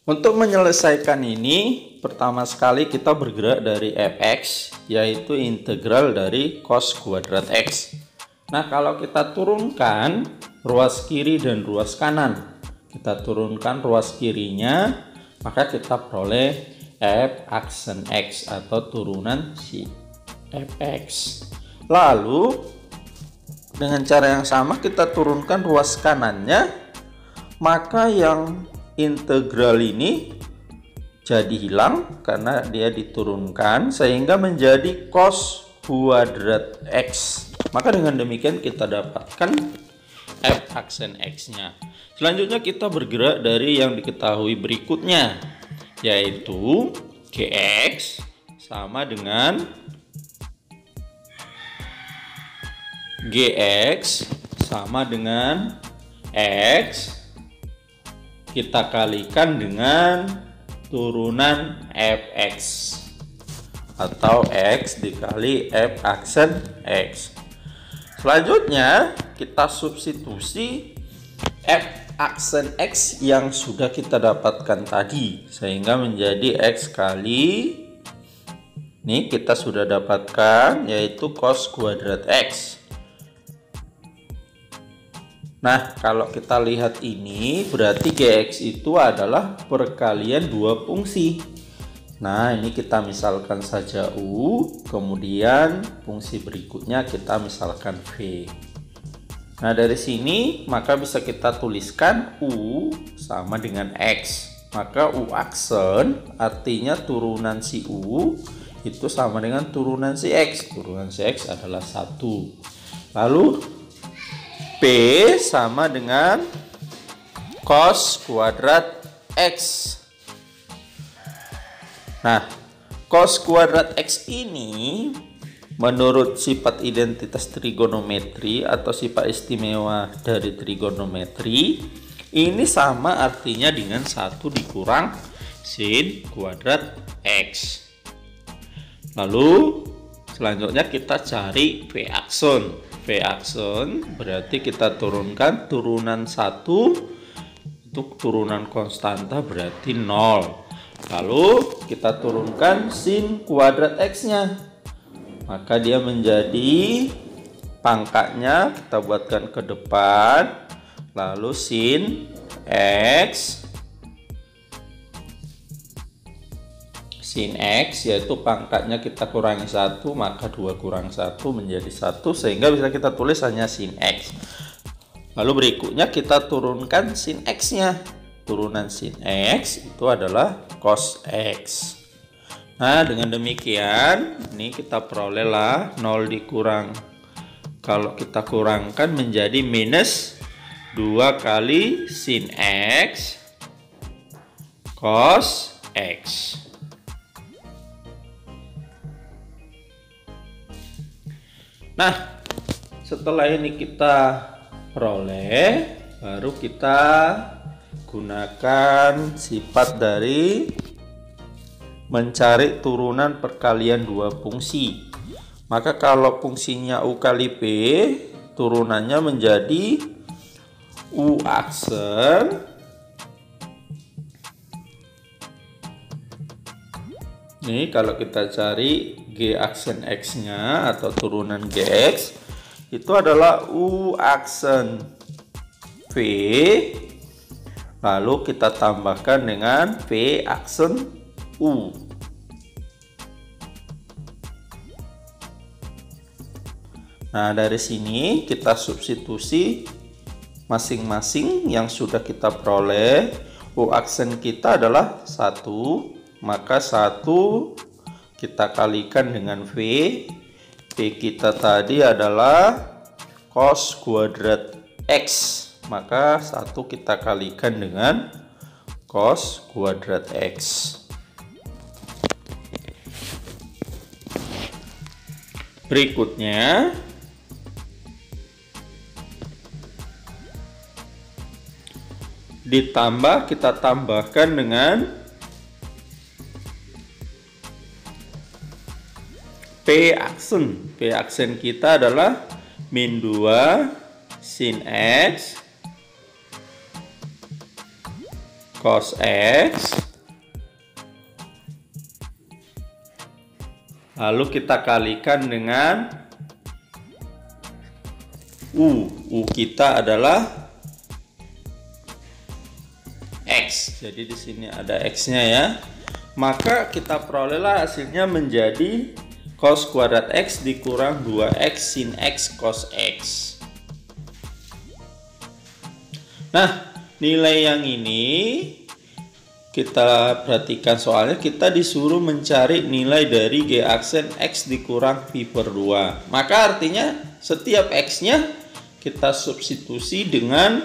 Untuk menyelesaikan ini, pertama sekali kita bergerak dari fx, yaitu integral dari cos kuadrat x. Nah, kalau kita turunkan ruas kiri dan ruas kanan, kita turunkan ruas kirinya, maka kita peroleh f aksen x atau turunan si fx. Lalu dengan cara yang sama kita turunkan ruas kanannya, maka yang integral ini jadi hilang karena dia diturunkan sehingga menjadi cos kuadrat x. Maka dengan demikian kita dapatkan f aksen x-nya. Selanjutnya kita bergerak dari yang diketahui berikutnya, yaitu gx sama dengan x kita kalikan dengan turunan fx atau x dikali f aksen x. Selanjutnya kita substitusi f aksen x yang sudah kita dapatkan tadi sehingga menjadi x kali ini kita sudah dapatkan yaitu cos kuadrat x. Nah, kalau kita lihat ini berarti gx itu adalah perkalian dua fungsi. Nah, ini kita misalkan saja u, kemudian fungsi berikutnya kita misalkan v. Nah, dari sini maka bisa kita tuliskan u sama dengan x. Maka u aksen artinya turunan si u itu sama dengan turunan si x. Turunan si x adalah 1. Lalu P sama dengan cos kuadrat X. Nah, cos kuadrat X ini menurut sifat identitas trigonometri atau sifat istimewa dari trigonometri ini sama artinya dengan 1 dikurang sin kuadrat X. Lalu selanjutnya kita cari V akson. V akson berarti kita turunkan turunan 1 untuk turunan konstanta berarti 0. Lalu kita turunkan sin kuadrat x-nya. Maka dia menjadi pangkatnya kita buatkan ke depan. Lalu sin x yaitu pangkatnya kita kurangi 1, maka 2 kurang 1 menjadi 1 sehingga bisa kita tulis hanya sin x. Lalu berikutnya kita turunkan sin x-nya. Turunan sin x itu adalah cos x. Nah, dengan demikian ini kita perolehlah 0 dikurang. Kalau kita kurangkan menjadi minus 2 kali sin x cos x. Nah, setelah ini kita peroleh, baru kita gunakan sifat dari mencari turunan perkalian dua fungsi. Maka kalau fungsinya u kali p, turunannya menjadi u aksen ini kalau kita cari g aksen x-nya atau turunan gx itu adalah u aksen v, lalu kita tambahkan dengan v aksen u. Nah, dari sini kita substitusi masing-masing yang sudah kita peroleh. U aksen kita adalah 1, maka 1 kita kalikan dengan V. V kita tadi adalah cos kuadrat X, maka 1 kita kalikan dengan cos kuadrat X. Berikutnya ditambah, kita tambahkan dengan P aksen. P aksen kita adalah min 2 sin X cos X, lalu kita kalikan dengan U. U kita adalah X. Jadi di sini ada X-nya ya. Maka kita perolehlah hasilnya menjadi cos kuadrat X dikurang 2X sin X cos X. Nah, nilai yang ini kita perhatikan, soalnya kita disuruh mencari nilai dari G aksen X dikurang pi per 2. Maka artinya setiap X-nya kita substitusi dengan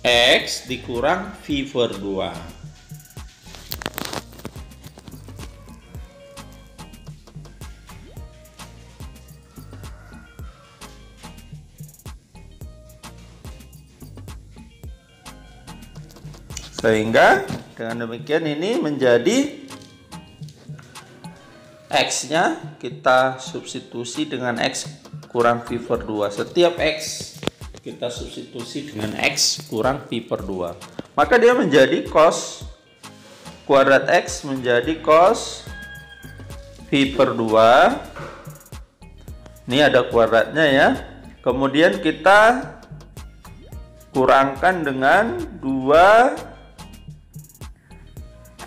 X dikurang pi per 2. Sehingga dengan demikian ini menjadi X-nya kita substitusi dengan X kurang pi per 2. Setiap X kita substitusi dengan X kurang pi per 2. Maka dia menjadi cos kuadrat X menjadi cos pi per 2. Ini ada kuadratnya ya. Kemudian kita kurangkan dengan 2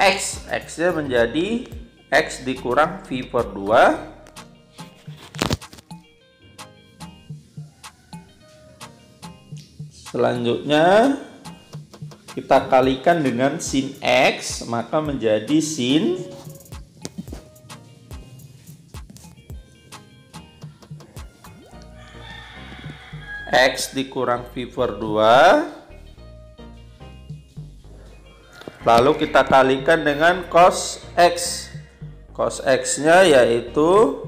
X. X-nya menjadi X dikurang pi per 2. Selanjutnya kita kalikan dengan sin X, maka menjadi sin X dikurang pi per 2. Lalu kita kalikan dengan cos X. Cos X-nya yaitu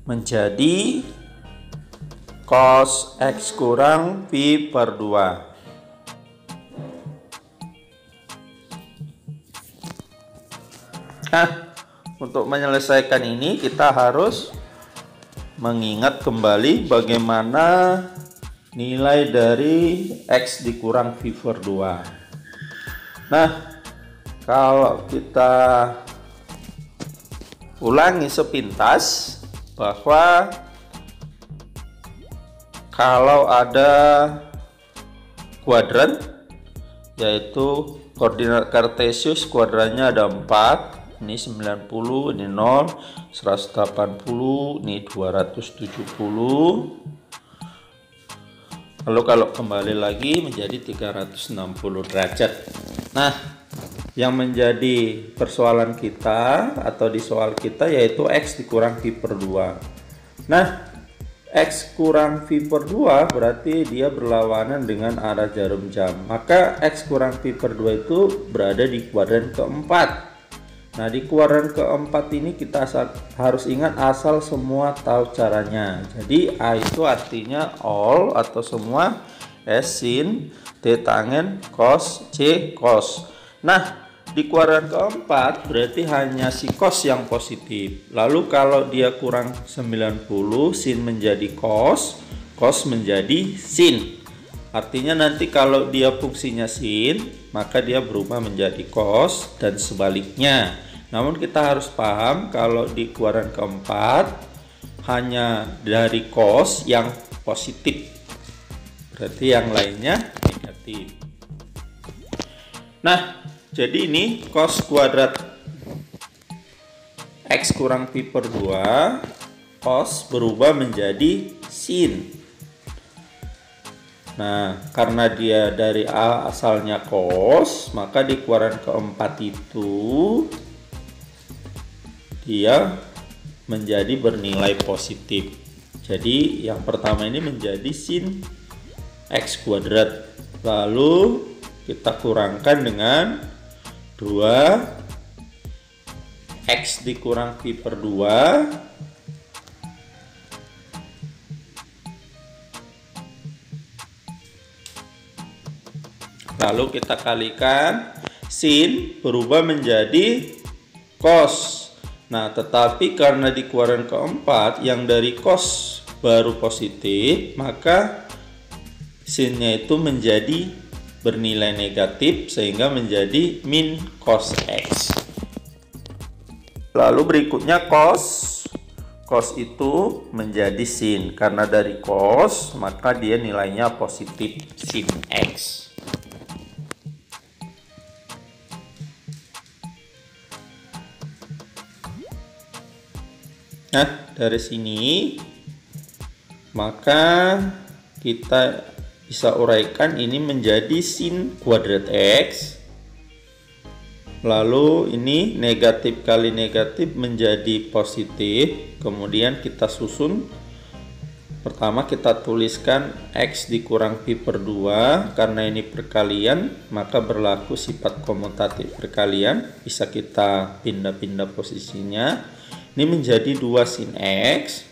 menjadi cos X kurang pi per 2. Nah, untuk menyelesaikan ini kita harus mengingat kembali bagaimana nilai dari X dikurang pi per 2. Nah, kalau kita ulangi sepintas bahwa kalau ada kuadran, yaitu koordinat kartesius kuadrannya ada 4, ini 90, ini 0, 180, ini 270. Lalu kalau kembali lagi menjadi 360 derajat. Nah, yang menjadi persoalan kita atau di soal kita yaitu X dikurang pi per 2. Nah, X kurang pi per 2 berarti dia berlawanan dengan arah jarum jam. Maka X kurang pi per 2 itu berada di kuadran keempat. Nah, di kuadran keempat ini kita harus ingat asal semua tahu caranya. Jadi A itu artinya all atau semua, S sin, T tangen, cos, C cos. Nah, di kuadran keempat berarti hanya si cos yang positif. Lalu kalau dia kurang 90, sin menjadi cos, cos menjadi sin. Artinya nanti kalau dia fungsinya sin, maka dia berubah menjadi cos dan sebaliknya. Namun kita harus paham kalau di kuadran keempat hanya dari cos yang positif. Berarti yang lainnya negatif. Nah, jadi ini cos kuadrat X kurang pi per 2, cos berubah menjadi sin. Nah, karena dia dari A asalnya cos, maka di kuadran keempat itu dia menjadi bernilai positif. Jadi yang pertama ini menjadi sin X kuadrat. Lalu kita kurangkan dengan 2 X dikurang pi per 2. Lalu kita kalikan, sin berubah menjadi cos. Nah, tetapi karena di kuadran keempat yang dari cos baru positif, maka sin-nya itu menjadi bernilai negatif sehingga menjadi min cos X. Lalu berikutnya cos. Cos itu menjadi sin, karena dari cos maka dia nilainya positif sin X. Nah, dari sini maka kita bisa uraikan ini menjadi sin kuadrat X. Lalu ini negatif kali negatif menjadi positif. Kemudian kita susun. Pertama kita tuliskan X dikurang pi per 2. Karena ini perkalian maka berlaku sifat komutatif perkalian. Bisa kita pindah-pindah posisinya. Ini menjadi 2 sin X.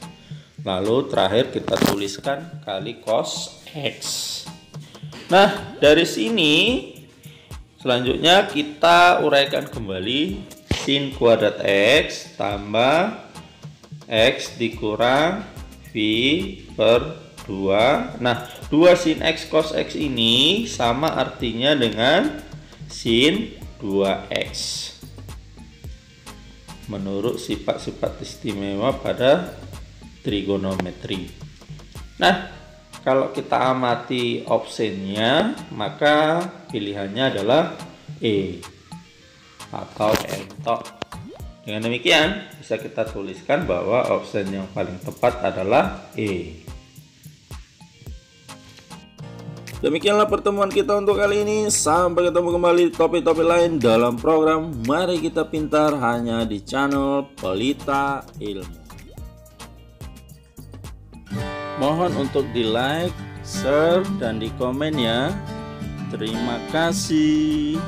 Lalu terakhir kita tuliskan kali cos X. Nah, dari sini selanjutnya kita uraikan kembali sin kuadrat X tambah X dikurang V per 2. Nah, 2 sin X cos X ini sama artinya dengan sin 2X. Menurut sifat-sifat istimewa pada trigonometri. Nah, kalau kita amati opsinya, maka pilihannya adalah E atau entok. Dengan demikian, bisa kita tuliskan bahwa opsi yang paling tepat adalah E. Demikianlah pertemuan kita untuk kali ini. Sampai ketemu kembali di topik-topik lain dalam program Mari Kita Pintar hanya di channel Pelita Ilmu. Mohon untuk di like, share, dan di komen ya. Terima kasih.